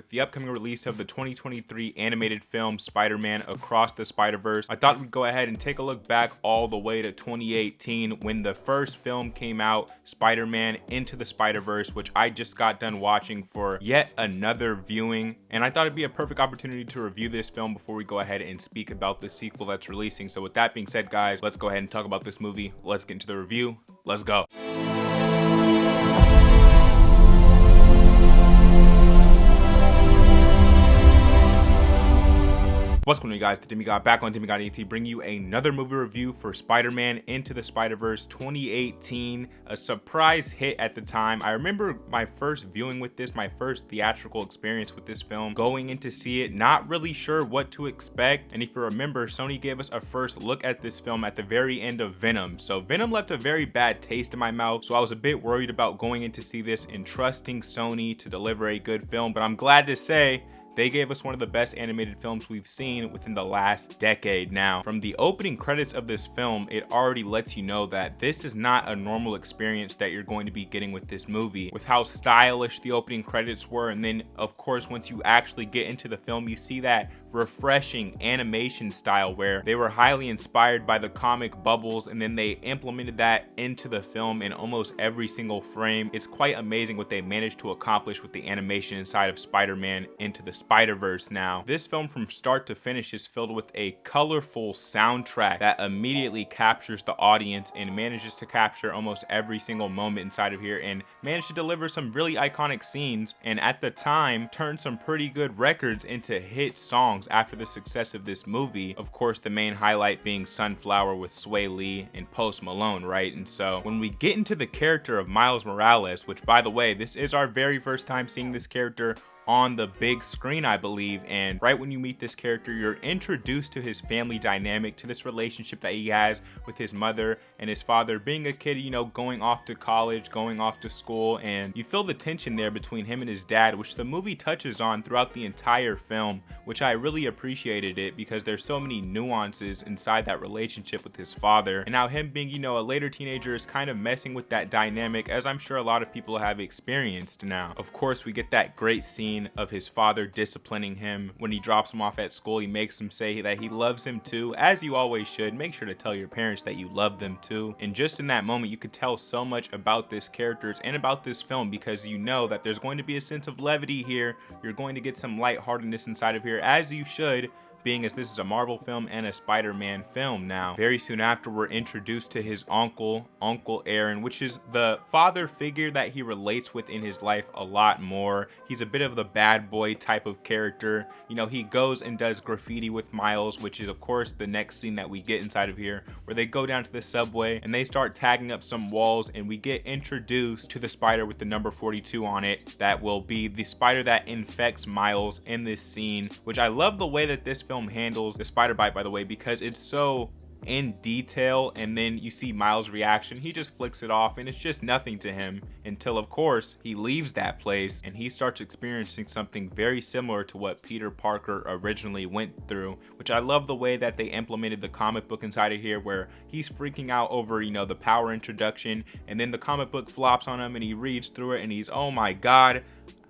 with the upcoming release of the 2023 animated film Spider-Man Across the Spider-Verse. I thought we'd go ahead and take a look back all the way to 2018 when the first film came out, Spider-Man Into the Spider-Verse, which I just got done watching for yet another viewing. And I thought it'd be a perfect opportunity to review this film before we go ahead and speak about the sequel that's releasing. So with that being said, guys, let's go ahead and talk about this movie. Let's get into the review. Let's go. What's going on, you guys? The Demigod back on Demigod AT, bring you another movie review for Spider-Man Into the Spider-Verse 2018. A surprise hit at the time. I remember my first viewing with this, my first theatrical experience with this film, going in to see it, not really sure what to expect. And if you remember, Sony gave us a first look at this film at the very end of Venom. So Venom left a very bad taste in my mouth, so I was a bit worried about going in to see this and trusting Sony to deliver a good film. But I'm glad to say they gave us one of the best animated films we've seen within the last decade. Now, from the opening credits of this film, it already lets you know that this is not a normal experience that you're going to be getting with this movie, with how stylish the opening credits were. And then, of course, once you actually get into the film, you see that refreshing animation style where they were highly inspired by the comic Bubbles, and then they implemented that into the film in almost every single frame. It's quite amazing what they managed to accomplish with the animation inside of Spider-Man Into the Spider-Verse. Now, this film from start to finish is filled with a colorful soundtrack that immediately captures the audience and manages to capture almost every single moment inside of here and managed to deliver some really iconic scenes, and at the time turned some pretty good records into hit songs after the success of this movie. Of course, the main highlight being Sunflower with Sway Lee and Post Malone, right? And so when we get into the character of Miles Morales, which, by the way, this is our very first time seeing this character on the big screen, I believe, and right when you meet this character, you're introduced to his family dynamic, to this relationship that he has with his mother and his father, being a kid, you know, going off to college, going off to school, and you feel the tension there between him and his dad, which the movie touches on throughout the entire film, which I really appreciated it because there's so many nuances inside that relationship with his father, and now him being, you know, a later teenager is kind of messing with that dynamic, as I'm sure a lot of people have experienced. Now, of course, we get that great scene of his father disciplining him when he drops him off at school. He makes him say that he loves him too, as you always should. Make sure to tell your parents that you love them too. And just in that moment, you could tell so much about this characters and about this film, because you know that there's going to be a sense of levity here. You're going to get some lightheartedness inside of here, as you should, being as this is a Marvel film and a Spider-Man film. Now, very soon after, we're introduced to his uncle, Uncle Aaron, which is the father figure that he relates with in his life a lot more. He's a bit of the bad boy type of character. You know, he goes and does graffiti with Miles, which is, of course, the next scene that we get inside of here, where they go down to the subway and they start tagging up some walls, and we get introduced to the spider with the number 42 on it. That will be the spider that infects Miles in this scene, which I love the way that this film handles the spider bite, by the way, because it's so in detail, and then you see Miles' reaction. He just flicks it off and it's just nothing to him until, of course, he leaves that place and he starts experiencing something very similar to what Peter Parker originally went through, which I love the way that they implemented the comic book inside of here, where he's freaking out over, you know, the power introduction, and then the comic book flops on him and he reads through it and he's, oh my god,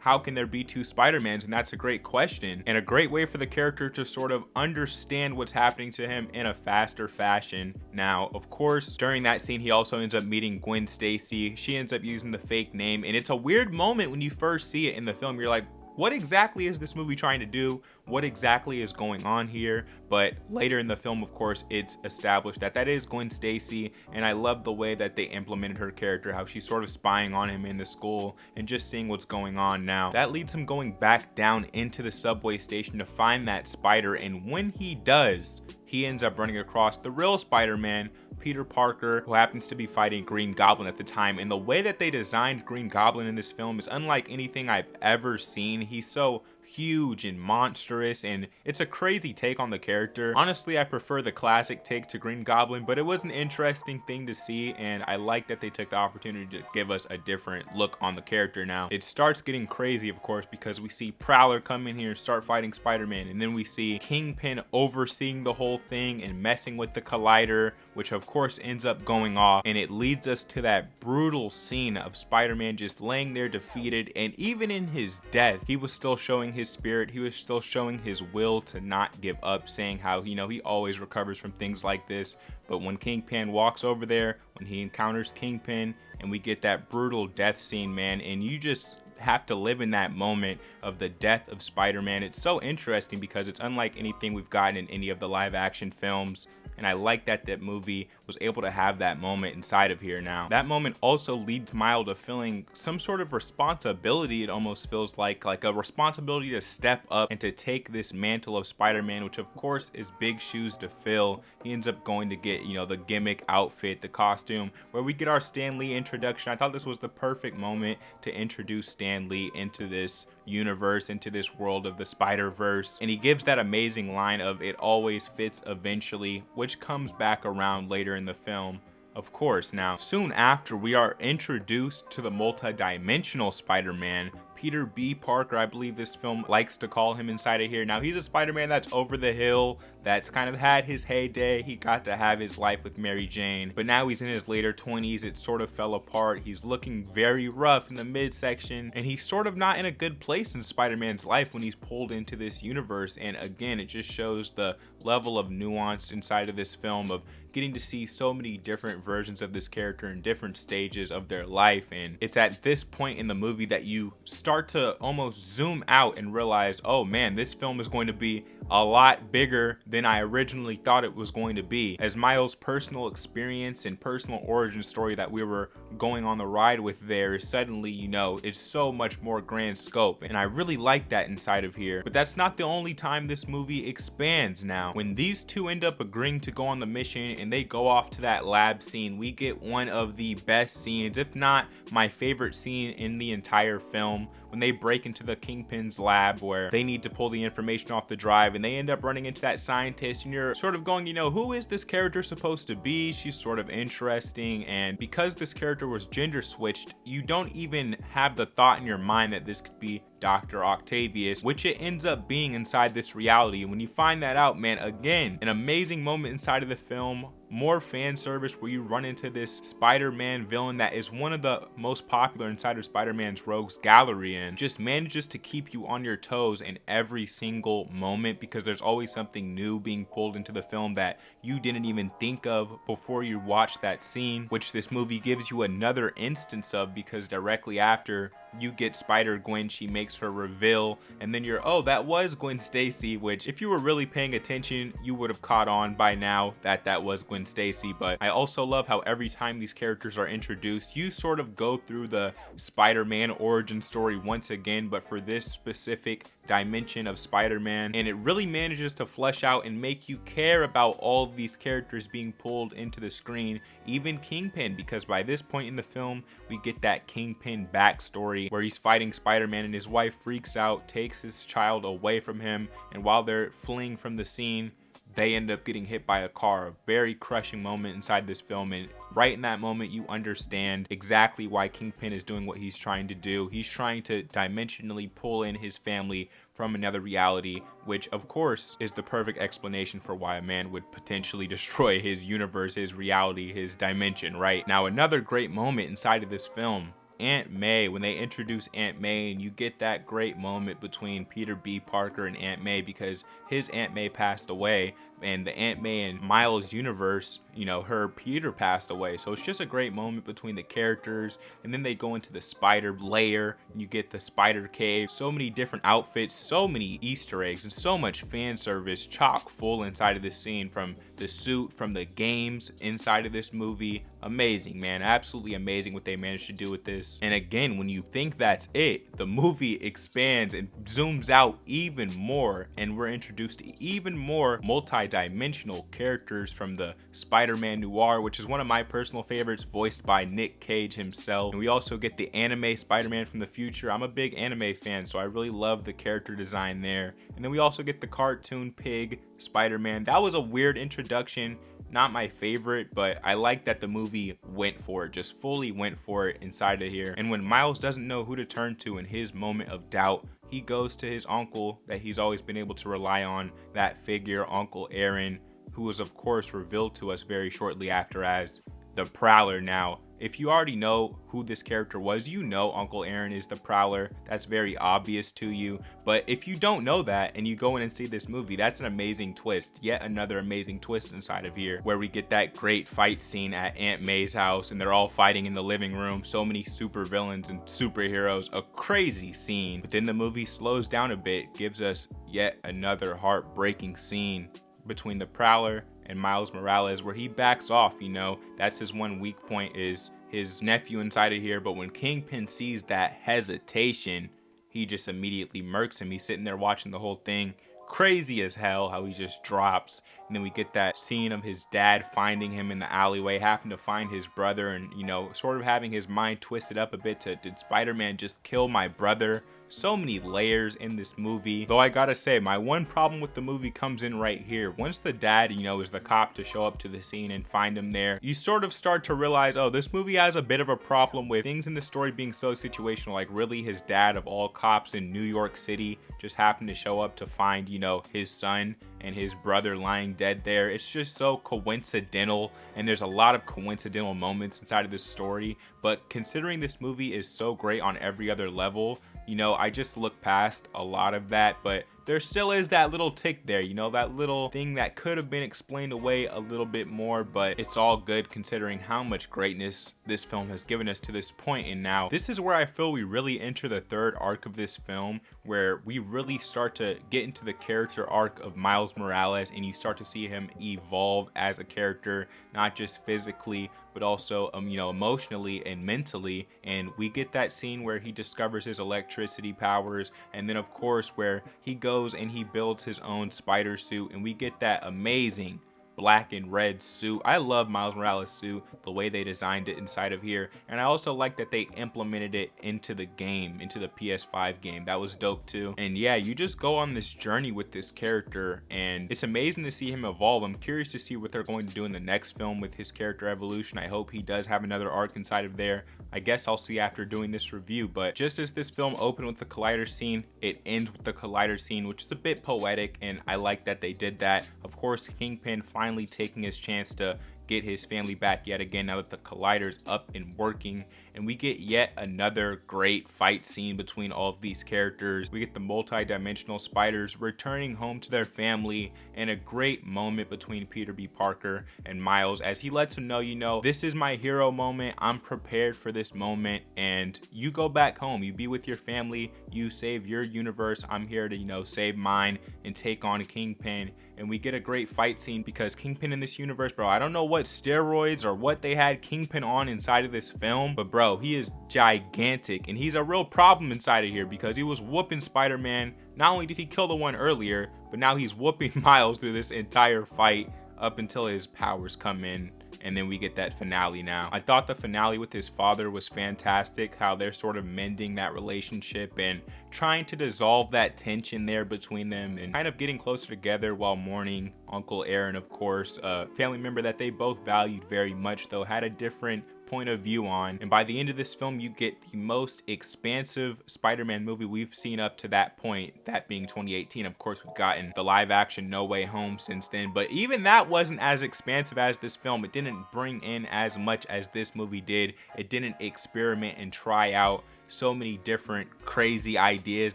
how can there be two Spider-Mans? And that's a great question, and a great way for the character to sort of understand what's happening to him in a faster fashion. Now, of course, during that scene, he also ends up meeting Gwen Stacy. She ends up using the fake name, and it's a weird moment when you first see it in the film. You're like, what exactly is this movie trying to do? What exactly is going on here? But later in the film, of course, it's established that that is Gwen Stacy, and I love the way that they implemented her character, how she's sort of spying on him in the school and just seeing what's going on. Now, that leads him going back down into the subway station to find that spider, and when he does, he ends up running across the real Spider-Man, Peter Parker, who happens to be fighting Green Goblin at the time. And the way that they designed Green Goblin in this film is unlike anything I've ever seen. He's so huge and monstrous, and it's a crazy take on the character. Honestly, I prefer the classic take to Green Goblin, but it was an interesting thing to see, and I like that they took the opportunity to give us a different look on the character. Now, it starts getting crazy, of course, because we see Prowler come in here and start fighting Spider-Man, and then we see Kingpin overseeing the whole thing and messing with the collider, which of course ends up going off, and it leads us to that brutal scene of Spider-Man just laying there defeated, and even in his death, he was still showing his spirit. He was still showing his will to not give up, saying how, you know, he always recovers from things like this. But when Kingpin walks over there, when he encounters Kingpin, and we get that brutal death scene, man, and you just have to live in that moment of the death of Spider-Man. It's so interesting because it's unlike anything we've gotten in any of the live action films. And I like that that movie was able to have that moment inside of here now. That moment also leads Miles to feeling some sort of responsibility. It almost feels like a responsibility to step up and to take this mantle of Spider-Man, which of course is big shoes to fill. He ends up going to get, you know, the gimmick outfit, the costume, where we get our Stan Lee introduction. I thought this was the perfect moment to introduce Stan Lee into this universe, into this world of the Spider-Verse. And he gives that amazing line of "it always fits eventually," which comes back around later in the film. Of course, now, soon after, we are introduced to the multi-dimensional Spider-Man, Peter B. Parker, I believe this film likes to call him inside of here. Now, he's a Spider-Man that's over the hill, that's kind of had his heyday. He got to have his life with Mary Jane, but now he's in his later 20s. It sort of fell apart. He's looking very rough in the midsection, and he's sort of not in a good place in Spider-Man's life when he's pulled into this universe. And again, it just shows the level of nuance inside of this film of getting to see so many different versions of this character in different stages of their life. And it's at this point in the movie that you start to almost zoom out and realize, oh man, this film is going to be a lot bigger than I originally thought it was going to be. As Miles' personal experience and personal origin story that we were going on the ride with there is suddenly, you know, it's so much more grand scope, and I really like that inside of here. But that's not the only time this movie expands. Now, when these two end up agreeing to go on the mission and they go off to that lab scene, we get one of the best scenes, if not my favorite scene in the entire film, when they break into the Kingpin's lab where they need to pull the information off the drive, and they end up running into that scientist, and you're sort of going, you know, who is this character supposed to be? She's sort of interesting, and because this character was gender switched, you don't even have the thought in your mind that this could be Dr. Octavius, which it ends up being inside this reality. And when you find that out, man, again, an amazing moment inside of the film. More fan service where you run into this Spider-Man villain that is one of the most popular inside of Spider-Man's rogues gallery, and just manages to keep you on your toes in every single moment, because there's always something new being pulled into the film that you didn't even think of before you watched that scene, which this movie gives you another instance of, because directly after you get Spider-Gwen, she makes her reveal, and then you're, oh, that was Gwen Stacy, which if you were really paying attention, you would have caught on by now that that was Gwen Stacy. But I also love how every time these characters are introduced, you sort of go through the Spider-Man origin story once again, but for this specific dimension of Spider-Man, and it really manages to flesh out and make you care about all of these characters being pulled into the screen, even Kingpin, because by this point in the film we get that Kingpin backstory where he's fighting Spider-Man and his wife freaks out, takes his child away from him, and while they're fleeing from the scene, they end up getting hit by a car. A very crushing moment inside this film, and right in that moment you understand exactly why Kingpin is doing what he's trying to do. He's trying to dimensionally pull in his family from another reality, which of course is the perfect explanation for why a man would potentially destroy his universe, his reality, his dimension, right? Now, another great moment inside of this film, Aunt May, when they introduce Aunt May, and you get that great moment between Peter B. Parker and Aunt May, because his Aunt May passed away, and the Aunt May and Miles universe, you know, her Peter passed away. So it's just a great moment between the characters, and then they go into the spider lair, and you get the spider cave, so many different outfits, so many Easter eggs, and so much fan service chock full inside of this scene, from the suit, from the games inside of this movie. Amazing, man, absolutely amazing what they managed to do with this. And again, when you think that's it, the movie expands and zooms out even more, and we're introduced to even more multi-dimensional characters, from the Spider-Man Noir, which is one of my personal favorites, voiced by Nick Cage himself. And we also get the anime Spider-Man from the future. I'm a big anime fan, so I really love the character design there. And then we also get the cartoon pig Spider-Man. That was a weird introduction, not my favorite, but I like that the movie went for it, just fully went for it inside of here. And when Miles doesn't know who to turn to in his moment of doubt, he goes to his uncle that he's always been able to rely on, that figure, Uncle Aaron, who was of course revealed to us very shortly after as the Prowler. Now, if you already know who this character was, you know Uncle Aaron is the Prowler. That's very obvious to you. But if you don't know that and you go in and see this movie, that's an amazing twist. Yet another amazing twist inside of here, where we get that great fight scene at Aunt May's house and they're all fighting in the living room. So many super villains and superheroes, a crazy scene. But then the movie slows down a bit, gives us yet another heartbreaking scene between the Prowler and Miles Morales, where he backs off. You know, that's his one weak point, is his nephew inside of here. But when Kingpin sees that hesitation, he just immediately murks him. He's sitting there watching the whole thing. Crazy as hell how he just drops. And then we get that scene of his dad finding him in the alleyway, having to find his brother, and, you know, sort of having his mind twisted up a bit to, did Spider-Man just kill my brother? So many layers in this movie. Though I gotta say, my one problem with the movie comes in right here. Once the dad, you know, is the cop to show up to the scene and find him there, you sort of start to realize, oh, this movie has a bit of a problem with things in the story being so situational. Like, really, his dad of all cops in New York City just happened to show up to find, you know, his son and his brother lying dead there. It's just so coincidental, and there's a lot of coincidental moments inside of this story. But considering this movie is so great on every other level, you know, I just look past a lot of that. But there still is that little tick there, you know, that little thing that could have been explained away a little bit more, but it's all good considering how much greatness this film has given us to this point. And now this is where I feel we really enter the third arc of this film, where we really start to get into the character arc of Miles Morales, and you start to see him evolve as a character, not just physically, but also you know, emotionally and mentally. And we get that scene where he discovers his electricity powers, and then of course where he goes and he builds his own spider suit, and we get that amazing black and red suit. I love Miles Morales' suit, the way they designed it inside of here, and I also like that they implemented it into the game, into the PS5 game. That was dope too. And yeah, you just go on this journey with this character, and it's amazing to see him evolve. I'm curious to see what they're going to do in the next film with his character evolution. I hope he does have another arc inside of there. I guess I'll see after doing this review. But just as this film opened with the collider scene, it ends with the collider scene, which is a bit poetic, and I like that they did that. Of course, Kingpin finally taking his chance to get his family back yet again now that the collider's up and working, and we get yet another great fight scene between all of these characters. We get the multi-dimensional spiders returning home to their family, and a great moment between Peter B. Parker and Miles as he lets him know, you know, this is my hero moment. I'm prepared for this moment, and you go back home, you be with your family, you save your universe. I'm here to, you know, save mine and take on Kingpin. And we get a great fight scene because Kingpin in this universe, bro, I don't know what steroids or what they had Kingpin on inside of this film, but bro, he is gigantic, and he's a real problem inside of here because he was whooping Spider-Man. Not only did he kill the one earlier, but now he's whooping Miles through this entire fight up until his powers come in. And then we get that finale now. I thought the finale with his father was fantastic, how they're sort of mending that relationship and trying to dissolve that tension there between them and kind of getting closer together while mourning Uncle Aaron, of course, a family member that they both valued very much, though had a different point of view on. And by the end of this film, you get the most expansive Spider-Man movie we've seen up to that point, that being 2018. Of course, we've gotten the live action No Way Home since then, but even that wasn't as expansive as this film. It didn't bring in as much as this movie did. It didn't experiment and try out so many different crazy ideas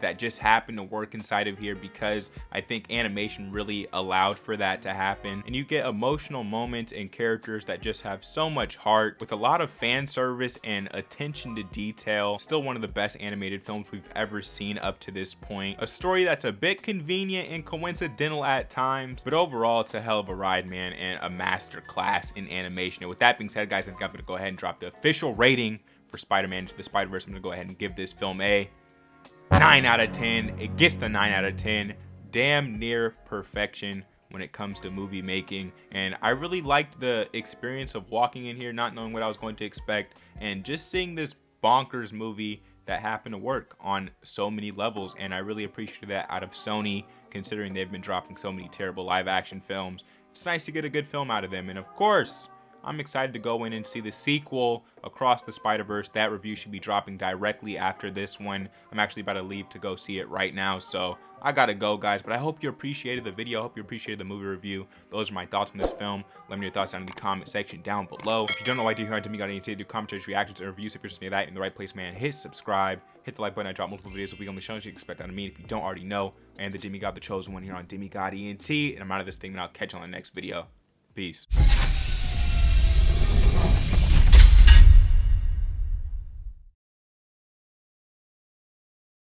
that just happen to work inside of here because I think animation really allowed for that to happen. And you get emotional moments and characters that just have so much heart with a lot of fan service and attention to detail. Still one of the best animated films we've ever seen up to this point. A story that's a bit convenient and coincidental at times, but overall it's a hell of a ride, man, and a master class in animation. And with that being said, guys, I think I'm gonna go ahead and drop the official rating for Spider-Man Into the Spider-Verse. I'm gonna go ahead and give this film a 9 out of 10. It gets the 9 out of 10. Damn near perfection when it comes to movie making. And I really liked the experience of walking in here not knowing what I was going to expect and just seeing this bonkers movie that happened to work on so many levels. And I really appreciate that out of Sony, considering they've been dropping so many terrible live action films. It's nice to get a good film out of them. And of course, I'm excited to go in and see the sequel, Across the Spider-Verse. That review should be dropping directly after this one. I'm actually about to leave to go see it right now, so I gotta go, guys. But I hope you appreciated the video. I hope you appreciated the movie review. Those are my thoughts on this film. Let me know your thoughts down in the comment section down below. If you don't know what I do here on Demigod, you do commentaries, reactions, and reviews. If you're listening to that in the right place, man, hit subscribe. Hit the like button. I drop multiple videos a week on the channel. You can expect out of me if you don't already know. And the Demigod, the chosen one here on Demigod ENT. And I'm out of this thing, and I'll catch you on the next video. Peace.